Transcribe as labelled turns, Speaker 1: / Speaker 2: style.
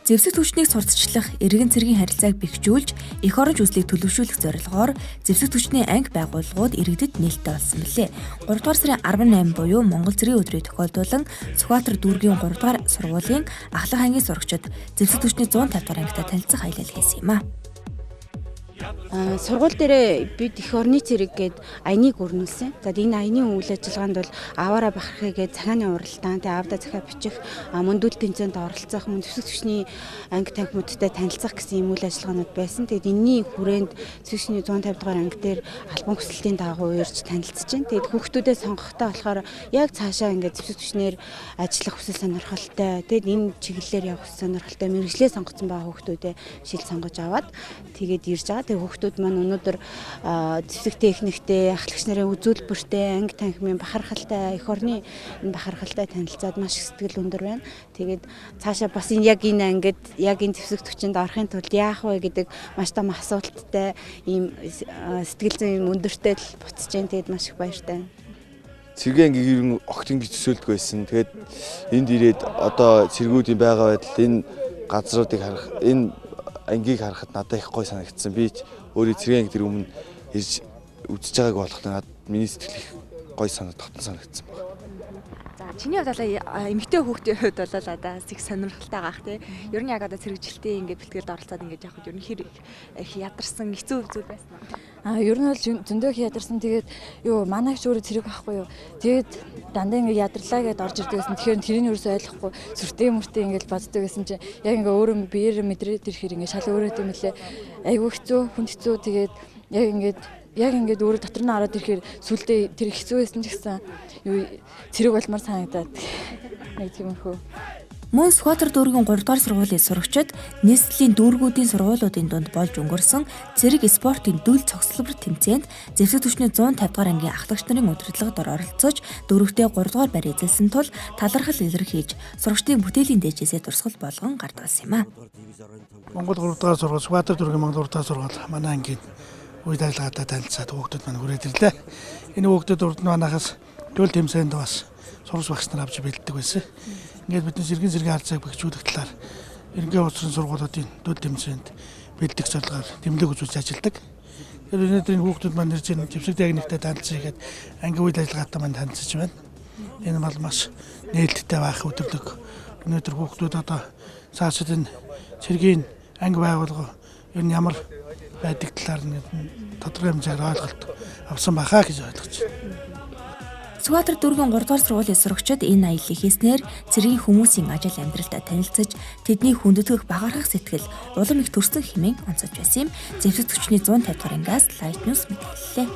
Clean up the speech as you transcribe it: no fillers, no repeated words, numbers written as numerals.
Speaker 1: Зэвсэг түвшнийг сурталчлах, эргэн цэргийн харилцааг бэхжүүлж, эх оронч үзлийг төлөвшүүлэх зорилгоор зэвсэг түвшний анги байгууллагууд иргэдэд нээлттэй болсон билээ. 3 дугаар сарын 18 буюу Монгол Цэргийн өдрийг тохиолдуулан Сүхбаатар дүүргийн 3 дугаар сургуулийн Ахлах ангийн сурагчид зэвсэг түвшний 150 дугаар ангитай танилцах аялал хийсэн юм а.
Speaker 2: Сургууль дээрээ бид эх орны цэрэг гээд аяныг өрнүүлсэн. За энэ аяны үйл ажиллагаанд бол аваараа бахархыг гээд цахааны уралдаан, тэгээ авда захаа бичих, мөндүүл тэмцээнд оролцох, зэвсэг түвшний анги танхимуудтай танилцах гэсэн юм үйл ажиллагаанууд байсан. Тэгээд энэний хүрээнд зэвсэг түвшний 150 дугаар анги дээр албан хүсэлтийн дагуу ирж танилцж байна. Тэгээд хүүхдүүдэд сонгохдоо болохоор яг цаашаа ингээд зэвсэг түвшнэр ажиллах хүсэл сонирхолтой. Тэгээд энэ чиглэлээр явах хүсэл сонирхолтой мэргэжлээ сонгоцсон байгаа хүүхдүүдэд шил сонгож аваад тэгээд ирж байгаа. Тэгээд хүүхдүүд маань өнөөдөр зэвсэг техниктэй, ахлагч нарын үзүүлбэртэй, анги танхимын бахархалтай, эх орны бахархалтай танилцаад маш их сэтгэл өндөр байна. Тэгээд цаашаа бас яг энэ ангид яг энэ зэвсэг түвшинд орохын тулд яах вэ гэдэг маш том асуулттай ийм сэтгэл зүйн өндөртэй л буцаж जैन. Тэгээд маш их баяртай байна.
Speaker 3: Цэргийн ангийг ер нь огт ингэж төсөөлдөг байсан. Тэгээд энд ирээд одоо цэргүүдийн байгаа байдал энэ газруудыг харах, энэ ангийг харахад надад их гой санагдсан. Би өөрөө цэргийн анги тэр өмнө ирж үзэж байгааг болоход надад миний сэтгэл их гой дотн санагдсан байна.
Speaker 4: За чиний хувьд бол эмэгтэй хүүхдийн хувьд бол одоо их сонирхолтой байгаа ах тий. Ер нь яг одоо цэрэгжилтийн ингээд бэлтгэлд оролцоод ингээд явах ер нь хэр их ядарсан хэцүү зүйл байсан уу?
Speaker 5: Ер нь бол зөндөө их ядарсан. Тэгээд манайч өөрөө цэрэг байхгүй юу. Тэгээд дандаа ингээд ядарлаа гэдээ орж ирдэг гэсэн. Тэгэхээр тэрийг ерөөсөй ойлгохгүй сүртэй мөртэй ингээд боддог гэсэн чинь яг ингээд өөрөө биеэр мэдрээд ирэхээр ингээд шал өөрөө тийм үлээ. Айгүй хэцүү, хүнд хэцүү. Тэгээд яг ингээд өөрөө дотор нь ороод ирэхээр сүлдээ тэр хэцүү байсан ч гэсэн цэрэг болмоор санагдаад нэг тиймэрхүү.
Speaker 1: Мөн Сүхбаатар дүүргийн 3 дугаар сургуулийн сурагчид нийслэлийн дүүргүүдийн сургуулиудын дунд болж өнгөрсөн цэрэг спортын дүүл цогцлбор тэмцээнд зэвсэг түвшний 150 дугаар ангийн ахлагч нарын удирдлагад оролцож дөрөвдөө 3 дугаар байр эзэлсэн тул талархал илэрхийлж сурагчдын бүтээлийн дээжээсээ дурсгал болгон гардуулсан юм а.
Speaker 6: Монгол 3 дугаар сургууль, Сүхбаатар дүүргийн Монгол 4 дугаар сургууль манай ангийн үйл ажиллагаатай танилцаад хүүхдүүд маань хүрээд ирлээ. Энэ хүүхдүүд урд нь манайхаас дүүл тэмцээнд бас сурагч багш нар авч бэлддэг байсан. Ингээд бидний эргэн цэргийн харилцааг бэхжүүлэх талаар эргэн улсын сургуулиудын дүүл тэмцээнд бэлдэх зорилгоор тэмдэг үзүүлж ажилладаг. Тэр өнөөдөр энэ хүүхдүүд маань ирж зэвсэг техниктэй танилцъя гэхэд ангийн үйл ажиллагаатай маань танилцж байна. Энэ бол маш нээлттэй байх өдөрлөг. Өнөөдөр хүүхдүүд одоо цаашид энэ цэргийн анги байгуулга ер нь ямар байдаг талаар нь тодорхой хэмжээгээр ойлголт авсан байхаа гэж ойлгож байна.
Speaker 1: Сүхбаатар дүүргийн 3 дугаар сургуулийн сурагчид энэ аяллыг хийснээр цэргийн хүмүүсийн ажил амьдралтай танилцаж тэдний хүндэтгэх багаархах сэтгэл улам их төрсөн хэмээн онцолж байсан юм. Зэвсэг түвшний 150 дугаар ангиас Light News мэдээллээ.